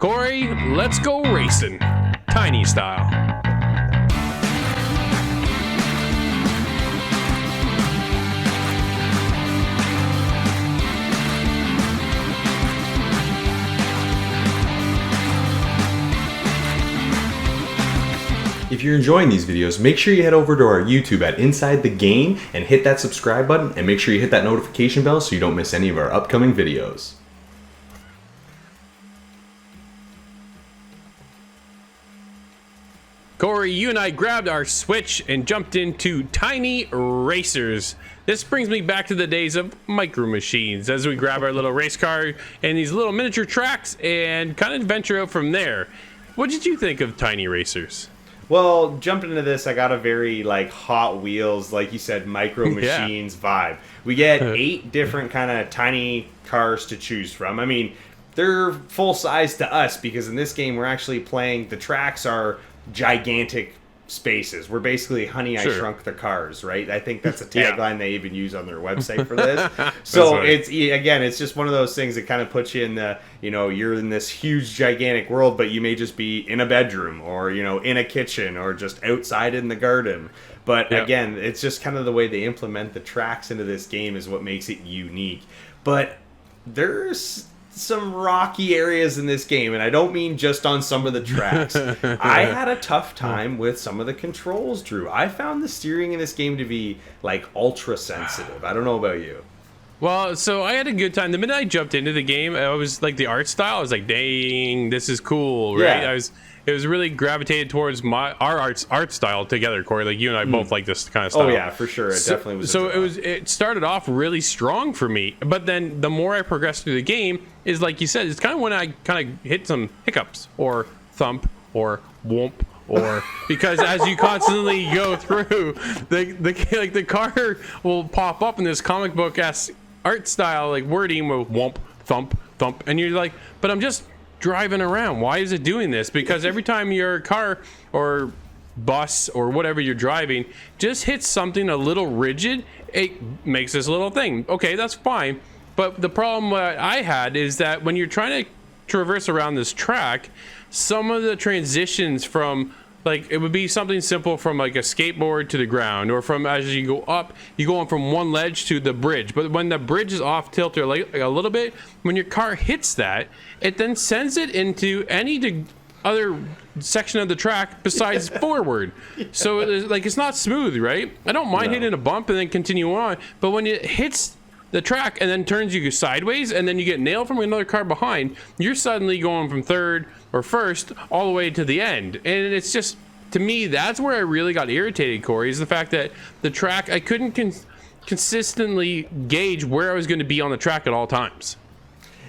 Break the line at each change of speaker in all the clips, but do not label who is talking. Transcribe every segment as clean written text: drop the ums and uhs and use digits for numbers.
Cory, let's go racing. Tiny style.
If you're enjoying these videos, make sure you head over to our YouTube at Inside the Game and hit that subscribe button, and make sure you hit that notification bell so you don't miss any of our upcoming videos.
Cory, you and I grabbed our Switch and jumped into Tiny Racers. This brings me back to the days of Micro Machines as we grab our little race car and these little miniature tracks and kind of venture out from there. What did you think of Tiny Racers?
Well, jumping into this, I got a very Hot Wheels, like you said, Micro Machines vibe. We get 8 different kind of tiny cars to choose from. I mean, they're full size to us because in this game we're actually playing, the tracks are gigantic spaces. We're basically Honey, I Shrunk the Cars, right? I think that's a tagline they even use on their website for this. So it's just one of those things that kind of puts you in the, you're in this huge gigantic world, but you may just be in a bedroom or, in a kitchen or just outside in the garden. But again, it's just kind of the way they implement the tracks into this game is what makes it unique. But there's some rocky areas in this game, and I don't mean just on some of the tracks. I had a tough time with some of the controls, Drew. I found the steering in this game to be ultra sensitive. I don't know about you.
Well, so I had a good time. The minute I jumped into the game, I was the art style. I was like, dang, this is cool, right?
Yeah.
It was really gravitated towards our art style together, Cory. Like you and I both like this kind of style.
Oh yeah, for sure. It definitely was.
So it started off really strong for me, but then the more I progressed through the game, is like you said, it's kind of when I kind of hit some hiccups or thump or whoomp. Or because as you constantly go through, the car will pop up in this comic book art style wording with whoomp, thump, thump, and you're like, but I'm just driving around. Why is it doing this? Because every time your car or bus or whatever you're driving just hits something a little rigid, it makes this little thing. Okay, that's fine. But the problem that I had is that when you're trying to traverse around this track, some of the transitions from it would be something simple from a skateboard to the ground, or from as you go up, you go on from one ledge to the bridge. But when the bridge is off tilter a little bit, when your car hits that, it then sends it into any other section of the track besides forward. So it's not smooth, right? I don't mind hitting a bump and then continue on, but when it hits the track and then turns you sideways and then you get nailed from another car behind, you're suddenly going from third or first all the way to the end. And it's just, to me, that's where I really got irritated, Cory, is the fact that the track, I couldn't consistently gauge where I was going to be on the track at all times.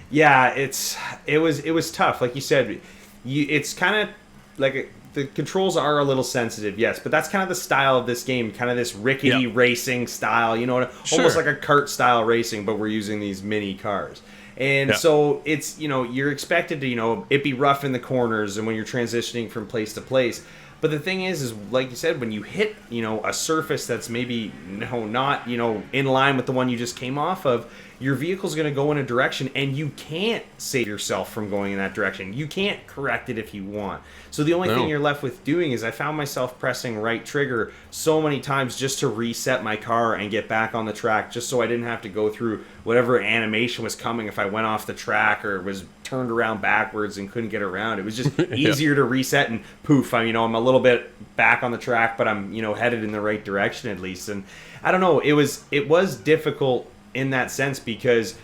Yeah, it was tough. Like you said, it's kind of the controls are a little sensitive, yes, but that's kind of the style of this game, kind of this rickety racing style, almost like a kart style racing, but we're using these mini cars. And so it's, you're expected to, it be rough in the corners and when you're transitioning from place to place. But the thing is like you said, when you hit, a surface that's maybe not, in line with the one you just came off of, your vehicle's going to go in a direction and you can't save yourself from going in that direction. You can't correct it if you want. So the only thing you're left with doing is I found myself pressing right trigger so many times just to reset my car and get back on the track, just so I didn't have to go through whatever animation was coming if I went off the track or was turned around backwards and couldn't get around. It was just easier to reset and poof, I'm a little bit back on the track, but I'm, headed in the right direction at least. And I don't know, it was difficult in that sense because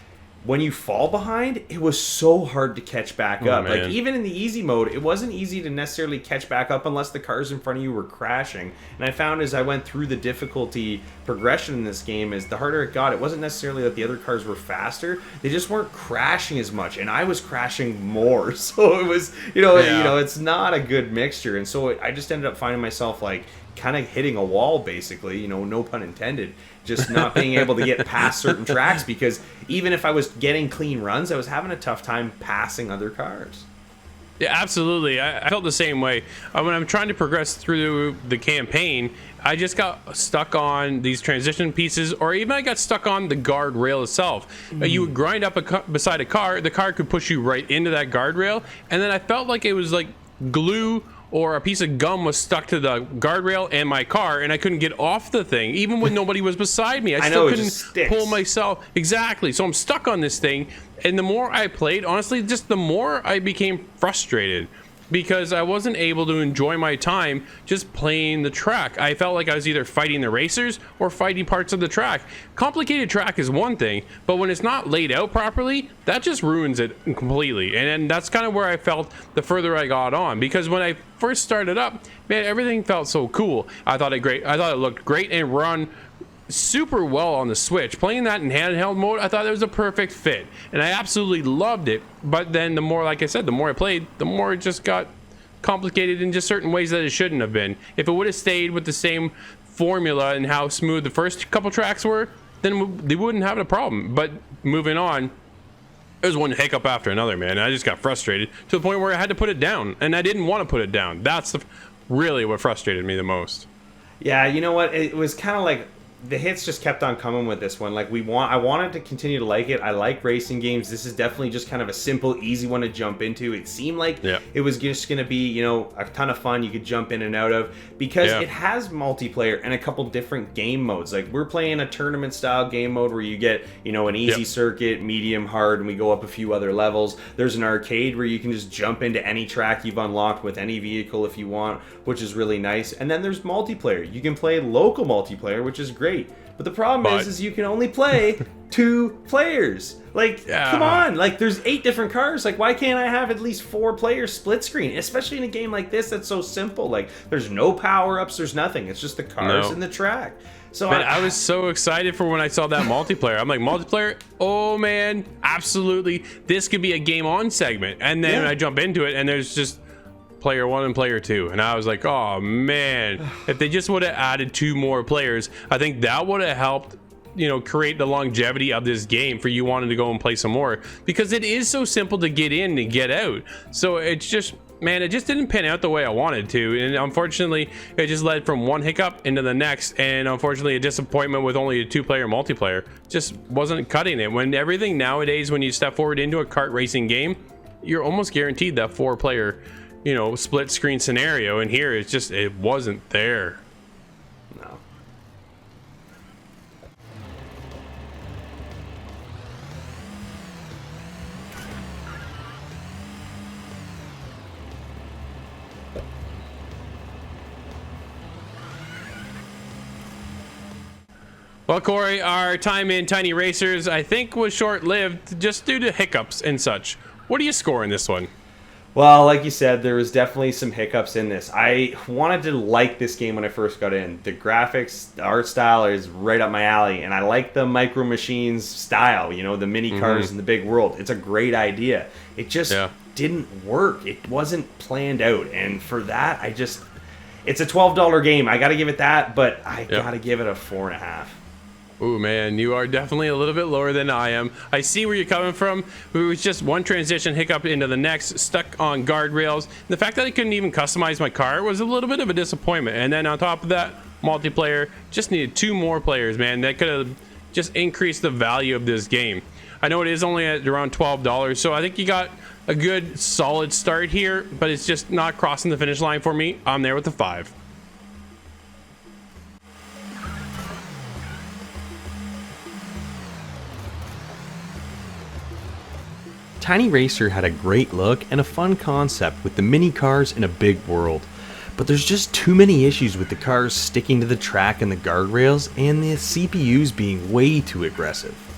when you fall behind, it was so hard to catch back up.
Man.
Even in the easy mode, it wasn't easy to necessarily catch back up unless the cars in front of you were crashing. And I found as I went through the difficulty progression in this game, is the harder it got, it wasn't necessarily that the other cars were faster, they just weren't crashing as much, and I was crashing more. So it was, it's not a good mixture. And so I just ended up finding myself kind of hitting a wall, basically, no pun intended, just not being able to get past certain tracks because even if I was getting clean runs, I was having a tough time passing other cars.
Yeah, absolutely. I felt the same way. When I'm trying to progress through the campaign, I just got stuck on these transition pieces, or even I got stuck on the guardrail itself. You would grind up beside a car, the car could push you right into that guardrail, and then I felt like it was like glue or a piece of gum was stuck to the guardrail and my car, and I couldn't get off the thing, even when nobody was beside me. I still couldn't pull myself. Exactly. So I'm stuck on this thing, and the more I played, honestly, just the more I became frustrated because I wasn't able to enjoy my time just playing the track. I felt like I was either fighting the racers or fighting parts of the track. Complicated track is one thing, but when it's not laid out properly, that just ruins it completely. And that's kind of where I felt the further I got on, because when I first started up, man, everything felt so cool. I thought it looked great and run super well on the Switch. Playing that in handheld mode, I thought it was a perfect fit, and I absolutely loved it. But then the more, like I said, the more I played, the more it just got complicated in just certain ways that it shouldn't have been. If it would have stayed with the same formula and how smooth the first couple tracks were, then they wouldn't have a problem. But moving on, there's one hiccup after another, man. I just got frustrated to the point where I had to put it down, and I didn't want to put it down. That's really what frustrated me the most.
Yeah, you know what? It was kind of like the hits just kept on coming with this one. Like I wanted to continue to like it. I like racing games. This is definitely just kind of a simple, easy one to jump into. It seemed like it was just going to be, you know, a ton of fun you could jump in and out of, because it has multiplayer and a couple different game modes. Like we're playing a tournament style game mode where you get, you know, an easy circuit, medium, hard, and we go up a few other levels. There's an arcade where you can just jump into any track you've unlocked with any vehicle if you want, which is really nice. And then there's multiplayer. You can play local multiplayer, which is great. But the problem is you can only play 2 players. Like, come on. Like, there's 8 different cars. Like, why can't I have at least 4 players split screen? Especially in a game like this that's so simple. Like, there's no power-ups. There's nothing. It's just the cars and the track. So
I was so excited for when I saw that multiplayer. I'm like, multiplayer? Oh, man, absolutely. This could be a game on segment. And then I jump into it, and there's just player 1 and player 2, and I was like, oh man, if they just would have added 2 more players, I think that would have helped, you know, create the longevity of this game for you wanting to go and play some more, because it is so simple to get in and get out. So it's just, man, it just didn't pan out the way I wanted to, and unfortunately it just led from one hiccup into the next, and unfortunately a disappointment with only a 2-player multiplayer just wasn't cutting it. When everything nowadays, when you step forward into a kart racing game, you're almost guaranteed that 4-player, you know, split screen scenario, and here it's just, it wasn't there.
No.
Well, Corey, our time in Tiny Racers, I think, was short-lived just due to hiccups and such. What do you score in this one?
Well, like you said, there was definitely some hiccups in this. I wanted to like this game when I first got in. The graphics, the art style is right up my alley, and I like the Micro Machines style, you know, the mini cars in the big world. It's a great idea. It just didn't work. It wasn't planned out, and for that, it's a $12 game. I got to give it that, but I got to give it a 4.5.
Ooh, man, you are definitely a little bit lower than I am. I see where you're coming from. It was just one transition hiccup into the next, stuck on guardrails. The fact that I couldn't even customize my car was a little bit of a disappointment. And then on top of that, multiplayer, just needed 2 more players, man. That could have just increased the value of this game. I know it is only at around $12, so I think you got a good, solid start here, but it's just not crossing the finish line for me. I'm there with the 5.
Tiny Racer had a great look and a fun concept with the mini cars in a big world, but there's just too many issues with the cars sticking to the track and the guardrails, and the CPUs being way too aggressive.